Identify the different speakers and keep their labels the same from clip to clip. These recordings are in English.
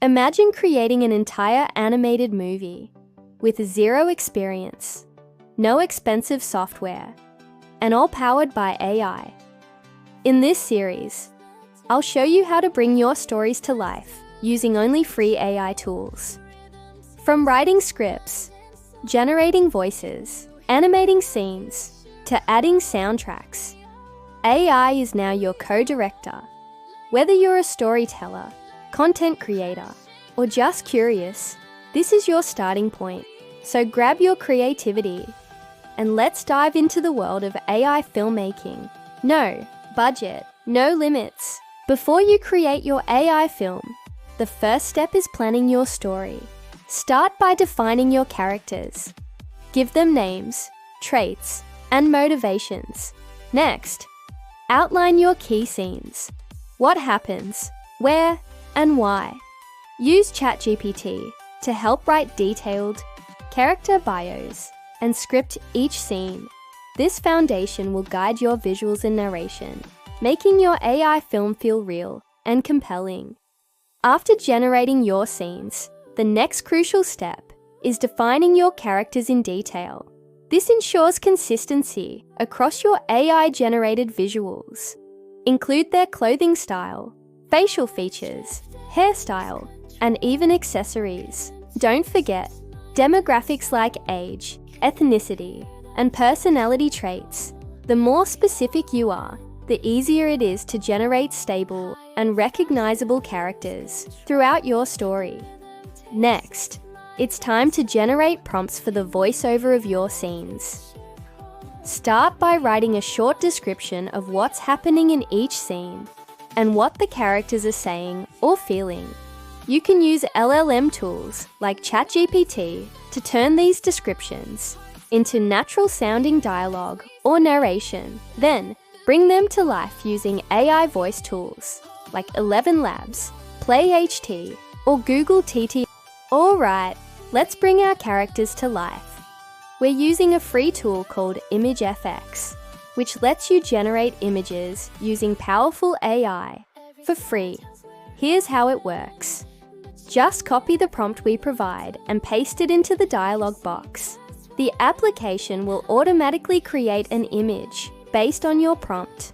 Speaker 1: Imagine creating an entire animated movie with zero experience, no expensive software, and all powered by AI. In this series, I'll show you how to bring your stories to life using only free AI tools. From writing scripts, generating voices, animating scenes, to adding soundtracks, AI is now your co-director. Whether you're a storyteller, content creator, or just curious, this is your starting point. So grab your creativity and let's dive into the world of AI filmmaking. No budget, no limits. Before you create your AI film, the first step is planning your story. Start by defining your characters. Give them names, traits, and motivations. Next, outline your key scenes. What happens, where, and why. Use ChatGPT to help write detailed character bios and script each scene. This foundation will guide your visuals and narration, making your AI film feel real and compelling. After generating your scenes, the next crucial step is defining your characters in detail. This ensures consistency across your AI-generated visuals. Include their clothing style, facial features, hairstyle, and even accessories. Don't forget demographics like age, ethnicity, and personality traits. The more specific you are, the easier it is to generate stable and recognizable characters throughout your story. Next, it's time to generate prompts for the voiceover of your scenes. Start by writing a short description of what's happening in each scene and what the characters are saying or feeling. You can use LLM tools like ChatGPT to turn these descriptions into natural-sounding dialogue or narration. Then, bring them to life using AI voice tools like 11 Labs, PlayHT, or Google TT. Alright, let's bring our characters to life. We're using a free tool called ImageFX, which lets you generate images using powerful AI for free. Here's how it works. Just copy the prompt we provide and paste it into the dialog box. The application will automatically create an image based on your prompt.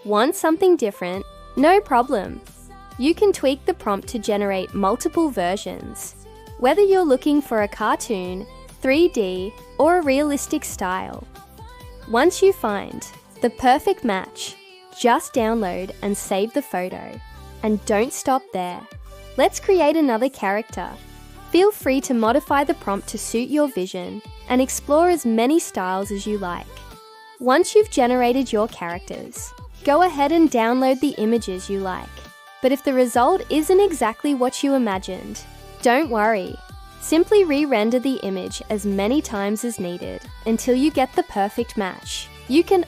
Speaker 1: Want something different? No problem. You can tweak the prompt to generate multiple versions. Whether you're looking for a cartoon, 3D, or a realistic style. Once you find the perfect match, just download and save the photo. And don't stop there. Let's create another character. Feel free to modify the prompt to suit your vision and explore as many styles as you like. Once you've generated your characters, go ahead and download the images you like. But if the result isn't exactly what you imagined, don't worry. Simply re-render the image as many times as needed until you get the perfect match. You can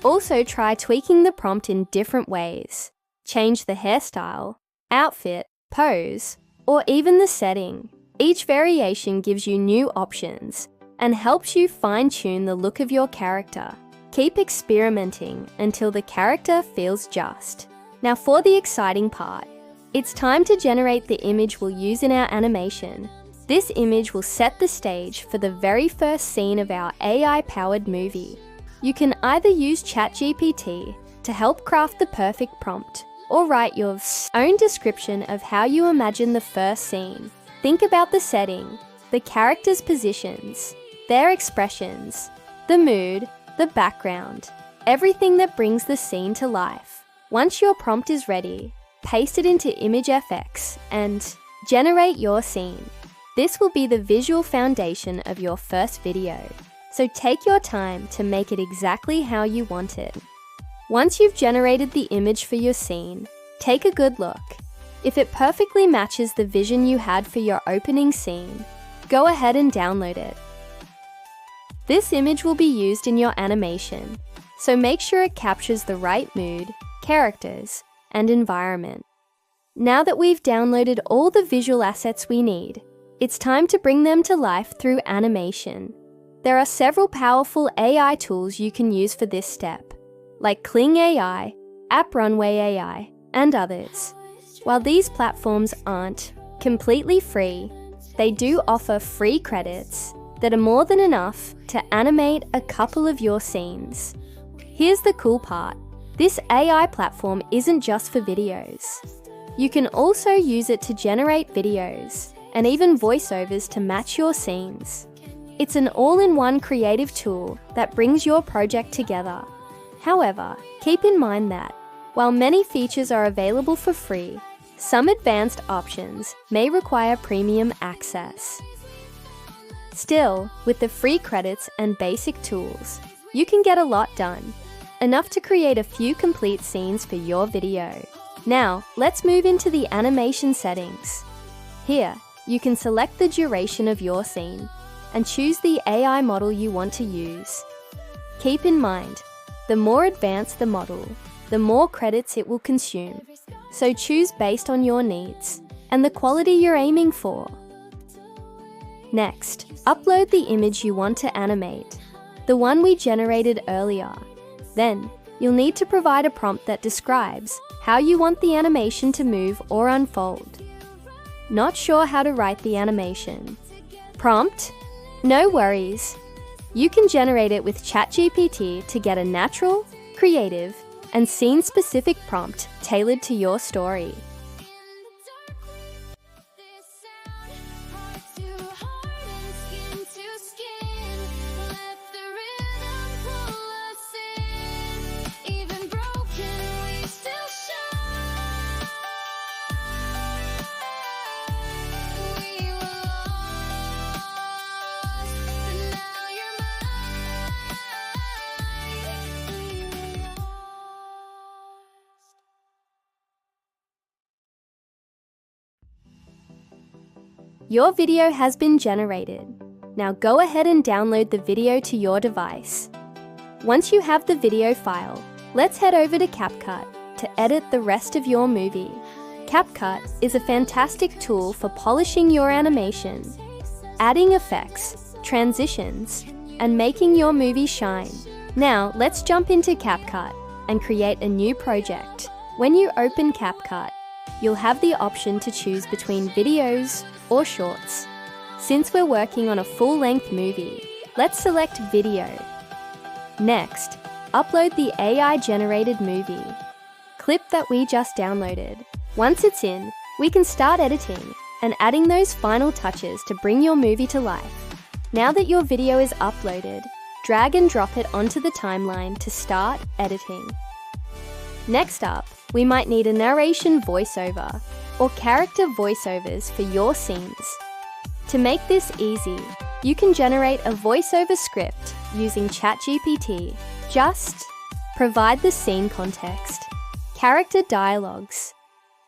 Speaker 1: also try tweaking the prompt in different ways. Change the hairstyle, outfit, pose, or even the setting. Each variation gives you new options and helps you fine-tune the look of your character. Keep experimenting until the character feels just. Now for the exciting part. It's time to generate the image we'll use in our animation. This image will set the stage for the very first scene of our AI-powered movie. You can either use ChatGPT to help craft the perfect prompt, or write your own description of how you imagine the first scene. Think about the setting, the characters' positions, their expressions, the mood, the background, everything that brings the scene to life. Once your prompt is ready, paste it into ImageFX and generate your scene. This will be the visual foundation of your first video, so take your time to make it exactly how you want it. Once you've generated the image for your scene, take a good look. If it perfectly matches the vision you had for your opening scene, go ahead and download it. This image will be used in your animation, so make sure it captures the right mood, characters, and environment. Now that we've downloaded all the visual assets we need, it's time to bring them to life through animation. There are several powerful AI tools you can use for this step, like Kling AI, Runway AI, and others. While these platforms aren't completely free, they do offer free credits that are more than enough to animate a couple of your scenes. Here's the cool part. This AI platform isn't just for videos. You can also use it to generate videos and even voiceovers to match your scenes. It's an all-in-one creative tool that brings your project together. However, keep in mind that, while many features are available for free, some advanced options may require premium access. Still, with the free credits and basic tools, you can get a lot done, enough to create a few complete scenes for your video. Now, let's move into the animation settings. Here, you can select the duration of your scene and choose the AI model you want to use. Keep in mind, the more advanced the model, the more credits it will consume, so choose based on your needs and the quality you're aiming for. Next, upload the image you want to animate, the one we generated earlier. Then, you'll need to provide a prompt that describes how you want the animation to move or unfold. Not sure how to write the animation? Prompt? No worries. You can generate it with ChatGPT to get a natural, creative, and scene-specific prompt tailored to your story. Your video has been generated. Now go ahead and download the video to your device. Once you have the video file, let's head over to CapCut to edit the rest of your movie. CapCut is a fantastic tool for polishing your animation, adding effects, transitions, and making your movie shine. Now let's jump into CapCut and create a new project. When you open CapCut, you'll have the option to choose between videos or shorts. Since we're working on a full-length movie, let's select video. Next, upload the AI-generated movie clip that we just downloaded. Once it's in, we can start editing and adding those final touches to bring your movie to life. Now that your video is uploaded, drag and drop it onto the timeline to start editing. Next up, we might need a narration voiceover or character voiceovers for your scenes. To make this easy, you can generate a voiceover script using ChatGPT. Just provide the scene context, character dialogues,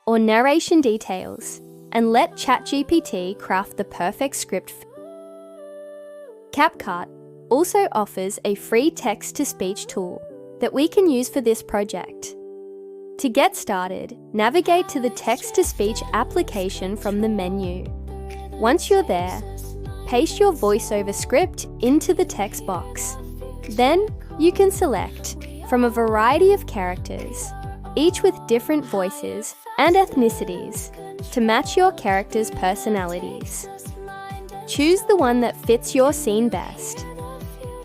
Speaker 1: or narration details, and let ChatGPT craft the perfect script. CapCut also offers a free text-to-speech tool that we can use for this project. To get started, navigate to the text-to-speech application from the menu. Once you're there, paste your voiceover script into the text box. Then, you can select from a variety of characters, each with different voices and ethnicities, to match your characters' personalities. Choose the one that fits your scene best,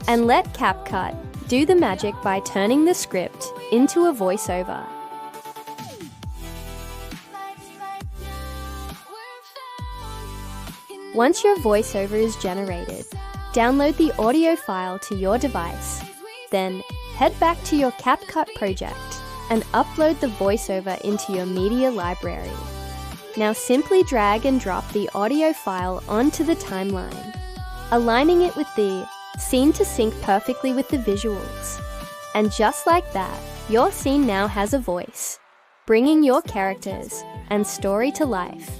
Speaker 1: and let CapCut do the magic by turning the script into a voiceover. Once your voiceover is generated, download the audio file to your device. Then, head back to your CapCut project and upload the voiceover into your media library. Now simply drag and drop the audio file onto the timeline, aligning it with the scene to sync perfectly with the visuals. And just like that, your scene now has a voice, bringing your characters and story to life.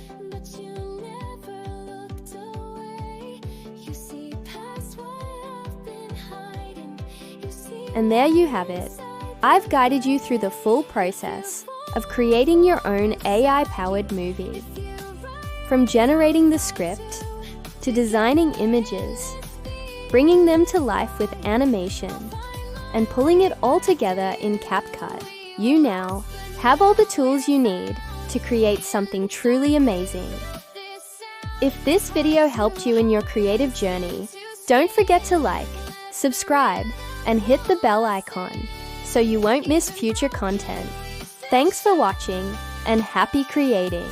Speaker 1: And there you have it. I've guided you through the full process of creating your own AI-powered movie. From generating the script, to designing images, bringing them to life with animation, and pulling it all together in CapCut, you now have all the tools you need to create something truly amazing. If this video helped you in your creative journey, don't forget to like, subscribe, and hit the bell icon so you won't miss future content. Thanks for watching, and happy creating!